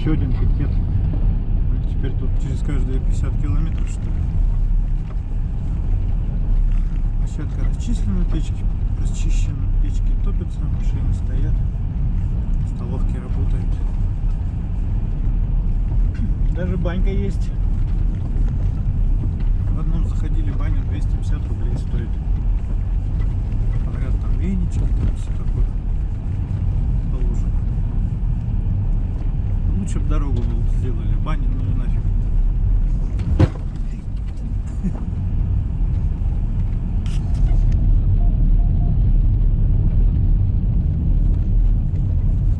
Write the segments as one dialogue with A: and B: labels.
A: еще один пикет. Теперь тут через каждые 50 километров, что ли. Площадка расчислена, печки расчищены, печки топятся, машины стоят, столовки работают. Даже банька есть. В одном заходили, баня 250 рублей стоит. Говорят, там венички, там все такое положено. Лучше бы дорогу сделали, бани, ну и нафиг.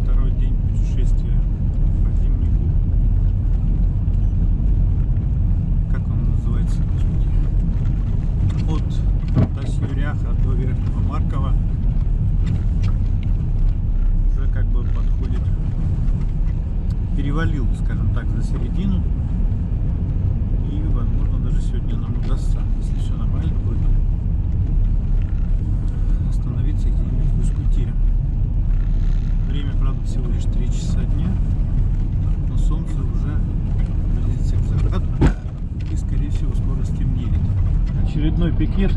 A: Второй день путешествия по Зимнику. Как он называется, господи? От Тасюряха до Верхнего Маркова. Уже как бы подходит, перевалил, скажем так, за середину. И возможно даже сегодня нам удастся, если все нормально будет, остановиться где-нибудь в Искуте. Время, правда, всего лишь 3 часа дня, но солнце уже близится к закату и, скорее всего, скоро стемнеет. Очередной пикет.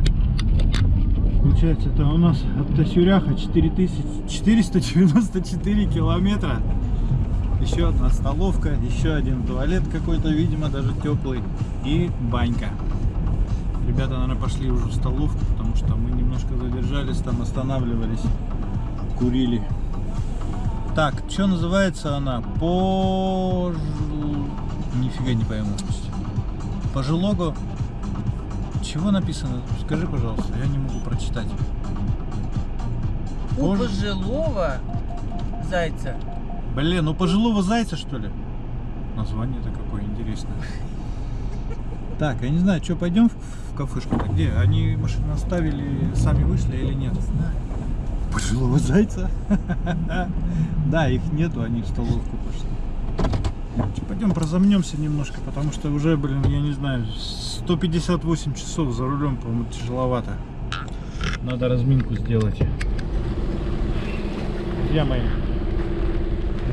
A: Получается, это у нас от Тасюряха 4494 километра. Еще одна столовка, еще один туалет какой-то, видимо, даже теплый, и банька. Ребята, наверное, пошли уже в столовку, потому что мы немножко задержались, там останавливались, курили. Так, что называется она? Нифига не пойму. Пожилого. Чего написано? Скажи, пожалуйста, я не могу прочитать.
B: У пожилого зайца.
A: Блин, ну пожилого зайца, что ли? Название-то какое интересное. Так, я не знаю, что, пойдем в кафешку? Где? Они машину оставили, сами вышли или нет? Пожилого зайца? Да, их нету, они в столовку пошли. Пойдем прозомнемся немножко, потому что уже, блин, я не знаю, 158 часов за рулем, по-моему, тяжеловато. Надо разминку сделать. Друзья мои,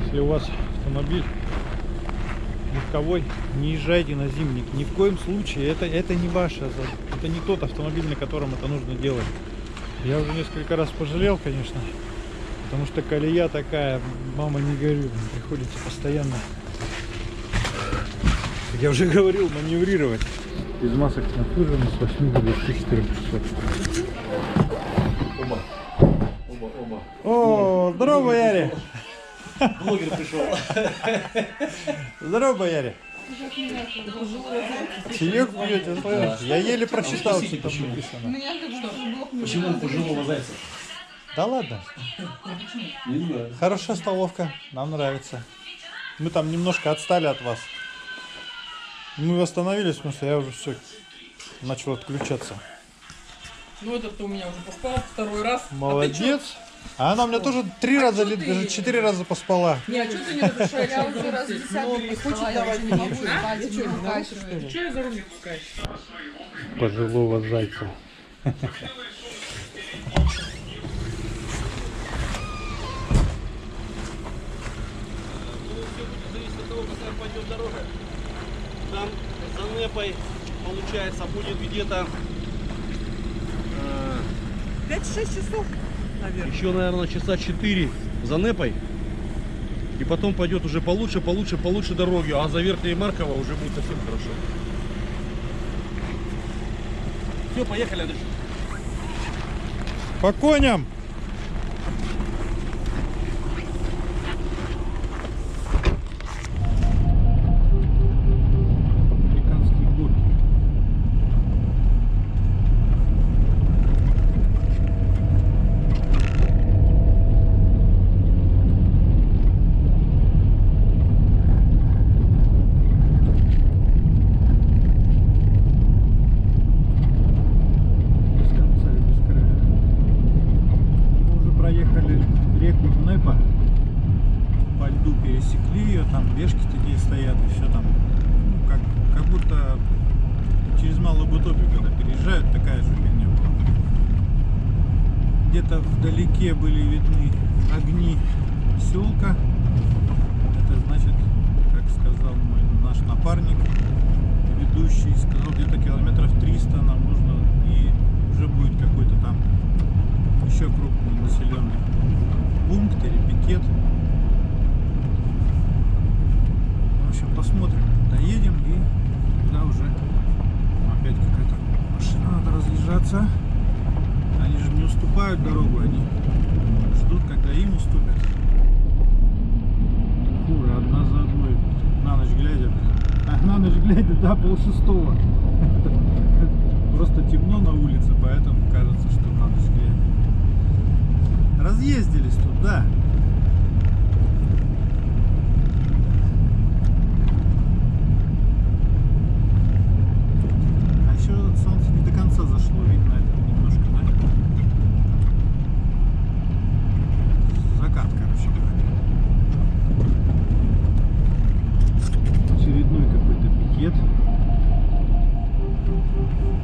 A: если у вас автомобиль легковой, не езжайте на Зимник. Ни в коем случае. Это не ваше. Это не тот автомобиль, на котором это нужно делать. Я уже несколько раз пожалел, конечно. Потому что колея такая, мама не горюй, приходится постоянно, как я уже говорил, маневрировать. Из масок снабжены с 8 до 24 часов. О, здорово, Яри!
C: Блогер пришел.
A: Здорово, Яри! Чаек пьете? Да. Я еле прочитал, что там написано.
C: Почему пожилого зайца?
A: Да ладно.
C: Не знаю.
A: Хорошая столовка, нам нравится. Мы там немножко отстали от вас. Мы остановились, потому что я уже все начал отключаться.
B: Ну этот-то у меня уже поспал второй раз.
A: Молодец. А она у меня тоже 3 раза или даже 4 раза поспала.
B: Не, а что ты не разрешаешь?
D: Я уже раз 10-й хочет давать, не могу спать, не укачивает.
B: Че я за руль не пускаешь?
A: Пожилого зайца.
C: Там за Непой, получается, будет где-то
D: 5-6 часов, наверное.
C: еще, наверное, часа 4 за Непой. И потом пойдет уже получше дороги, а за Верхней Марково уже будет совсем хорошо. Все, поехали, Андрюш.
A: По коням! Американские горки. Без конца и без края. Мы уже проехали реку Непа, по льду пересекли ее, там вешки такие стоят и все там, ну, как будто через Малую Бутопию, когда переезжают, такая же фигня была. Где-то вдалеке были видны огни поселка, это значит сказал наш напарник, ведущий, сказал, где-то километров 300 нам нужно, и уже будет какой-то там еще крупный населенный пункт или пикет. В общем, посмотрим, доедем, и тогда уже опять какая-то машина, надо разъезжаться. Они же не уступают дорогу, они ждут, когда им уступят. Фуры одна за одной, на ночь глядя. А на ночь глядя, да, 5:30. Просто темно на улице, поэтому кажется, что на ночь глядя. Разъездились тут, да. А еще солнце не до конца зашло, видно это немножко, да? Закат, короче говоря. Очередной какой-то пикет.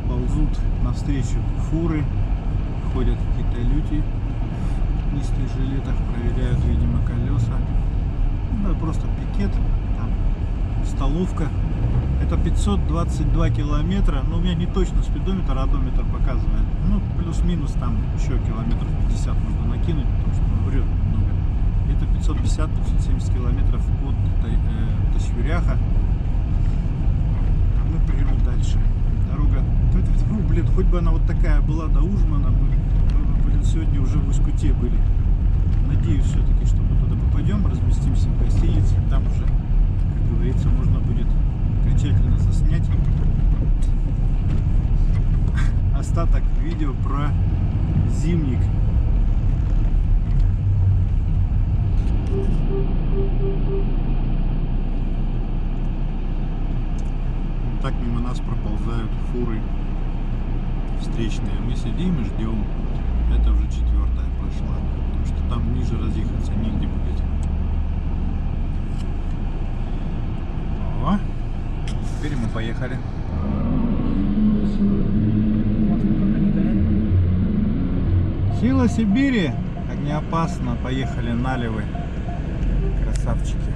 A: Ползут навстречу фуры. Ходят какие-то люди в низких жилетах, проверяют, видимо, колеса. Ну, просто пикет, там столовка. Это 522 километра, но у меня не точно спидометр, а одометр показывает. Ну, плюс-минус там еще километров 50 нужно накинуть, потому что он врет много. Это 550-570 километров от Тасюряха. А мы прямо дальше. Дорога, блин, хоть бы она вот такая была до Ужмана, мы блин, сегодня уже в Усть-Куте были. Надеюсь все-таки, что мы туда попадем, разместимся в гостинице, там уже, как говорится, можно будет окончательно заснять остаток видео про Зимник. Так мимо нас проползают фуры встречные. Мы сидим и ждем. Это уже 4-я прошла, потому что там ниже разъехаться негде будет. О, теперь мы поехали. Сила Сибири, как не опасно, поехали налевы. Красавчики.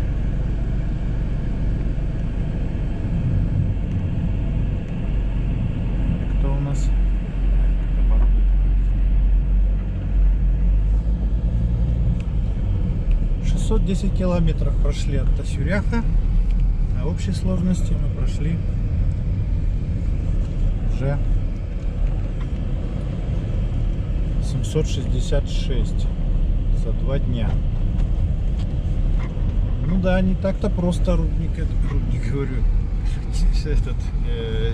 A: Кто у нас? 610 километров прошли от Тасюряха, а общей сложности мы прошли уже 766 за 2 дня. Ну да, не так-то просто рудник говорю,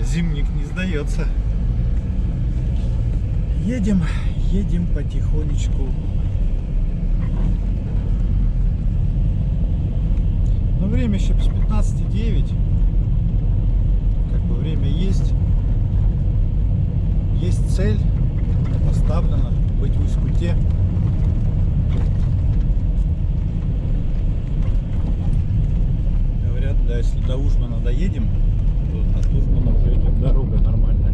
A: Зимник не сдается. Едем потихонечку. Но время еще без 15:09. Как бы время есть. Есть цель поставлена быть в Усть-Куте. Говорят, да, если до Ужмана доедем, то от Ужмана уже идет дорога нормальная.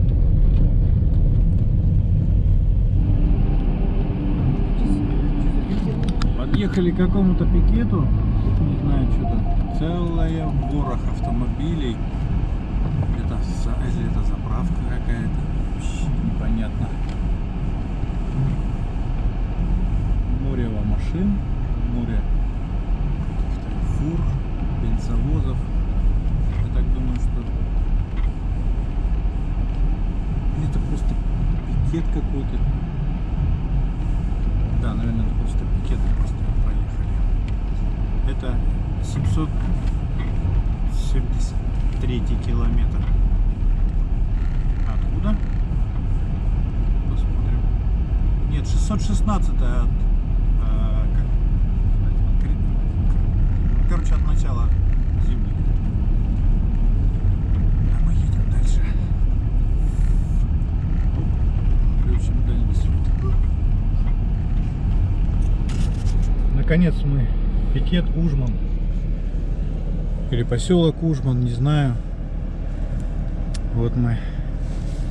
A: Подъехали к какому-то пикету, не знаю, что-то целая в горах автомобилей. Или это заправка какая-то, вообще непонятно. Море машин, море каких-то фур, бензовозов. Я так думаю, что это просто пикет какой-то. Да, наверное, это просто пикет, просто проехали. Это 773 километр. Откуда? Посмотрим. Нет, 616 от короче, от начала Зимника. А мы едем дальше. Включим дальний свет. Наконец мы пикет Ужман. Или поселок Ужман, не знаю. Вот мы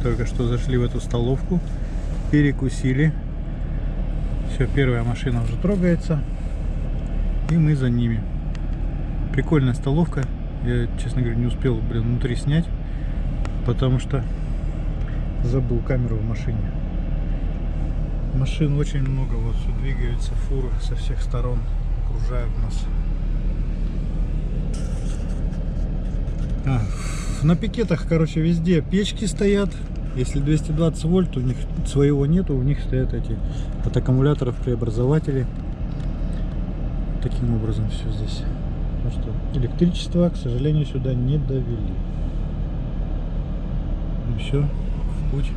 A: только что зашли в эту столовку, перекусили. Все, первая машина уже трогается, и мы за ними. Прикольная столовка, Я, честно говоря, не успел, внутри снять, потому что забыл камеру в машине. Машин очень много, вот все двигаются, фуры со всех сторон окружают нас. На пикетах, короче, везде печки стоят. Если 220 вольт, у них своего нету, у них стоят эти от аккумуляторов преобразователи. Таким образом все здесь. Ну что, электричество, к сожалению, сюда не довели. Ну все, в путь.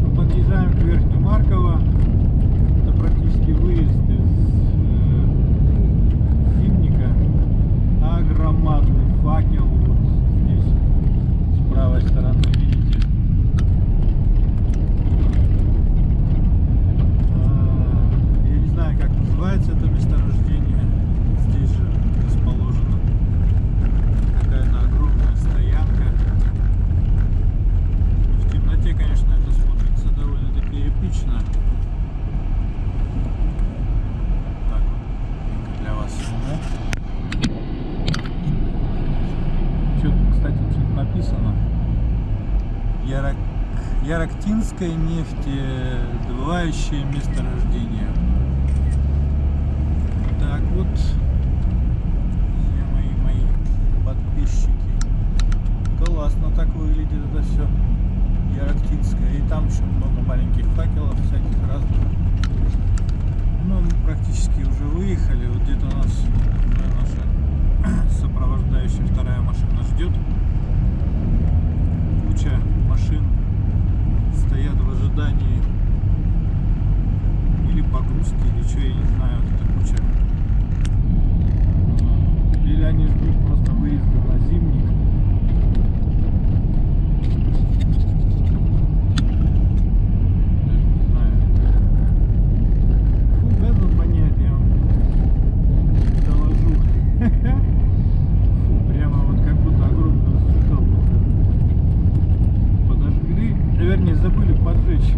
A: Мы подъезжаем к Верхнему Марково. Это практически выезд из Зимника. Громадный факел вот здесь с правой стороны, видите. Я не знаю, как называется это месторождение. Здесь же расположена какая-то огромная стоянка. В темноте, конечно, это смотрится довольно-таки эпично. Так вот, для вас сниму. Кстати, тут написано Ярактинское нефтедобывающее месторождение. Так вот, мои подписчики. Классно так выглядит это все. Ярактинское. И там еще много маленьких факелов всяких разных. Ну, мы практически уже выехали. Вот где-то у нас наша сопровождающая вторая машина ждет. Куча машин стоят в ожидании или погрузки, или что, я не знаю, вот эта куча. Или они ждут просто выезда на Зимник. Даже не знаю. Фу, газом понять, я вам доложу. Фу, прямо вот как будто огромную зажигалку подожгли. Вернее, забыли поджечь.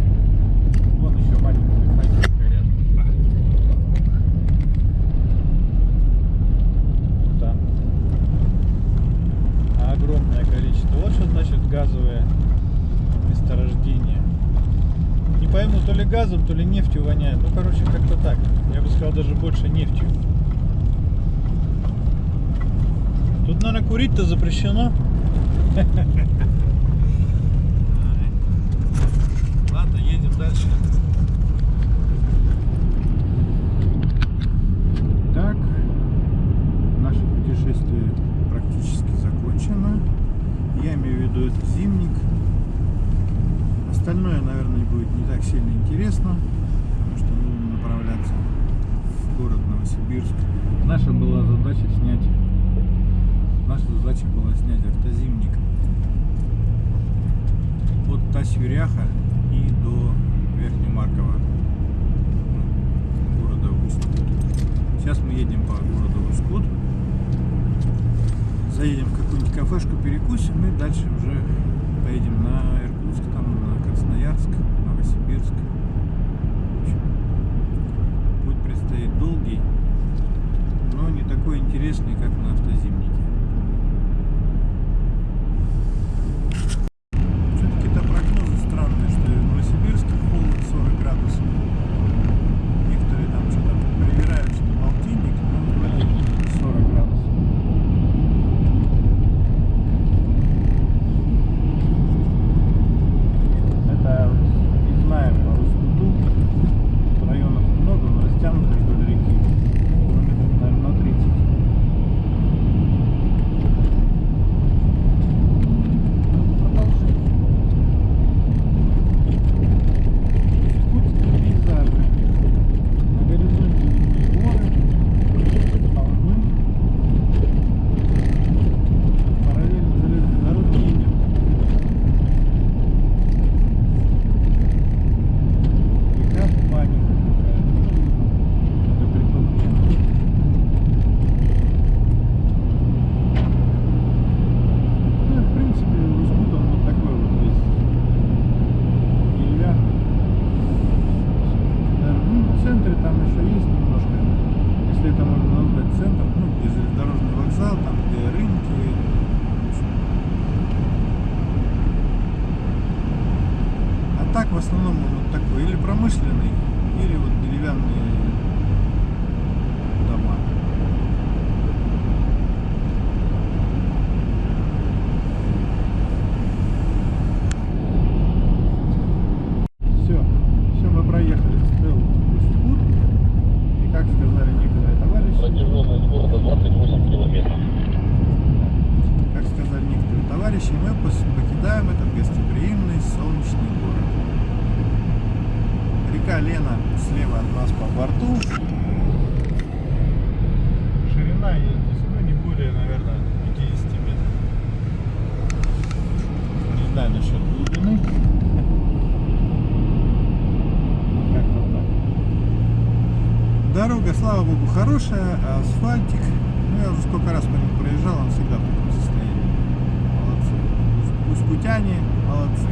A: Вон еще маленькие факелы горят. Там огромное количество. Вот что значит газовое месторождение. Не пойму, то ли газом, то ли нефтью воняет. Ну, короче, как-то так. Я бы сказал, даже больше нефтью. Тут, наверное, курить-то запрещено. Ладно, едем дальше. Так, наше путешествие практически закончено. Я имею в виду это Зимник. Остальное, наверное, будет не так сильно интересно, потому что мы будем направляться в город Новосибирск. Наша была задача снять автозимник от Тась-Юряха и до Верхнемаркова, города Усть-Кут. Сейчас мы едем по городу Усть-Кут, заедем в какую-нибудь кафешку, перекусим и дальше уже поедем на Иркутск, там, на Красноярск, Новосибирск. В общем, путь предстоит долгий, но не такой интересный, как на автозимнике. Все-таки-то прогнозы странные, что в Новосибирске холод 40 градусов. Некоторые там что-то проверяют, что полтинник, но вроде 40 градусов. так в основном вот такой, или промышленный, или вот деревянные дома. Все, мы проехали Стрелу-Усть-Кут. И как сказали некоторые товарищи,
E: Протяженность города 28 километров.
A: как сказали некоторые товарищи, мы покидаем этот гостеприимный солнечный город. Река Лена слева от нас по борту. Ширина есть здесь, ну, не более, наверное, 50 метров. Не знаю насчет глубины. Как-то так. Дорога, слава богу, хорошая, асфальтик. Ну, я уже сколько раз по нему проезжал, он всегда в таком состоянии. Молодцы. Усть-кутяне молодцы.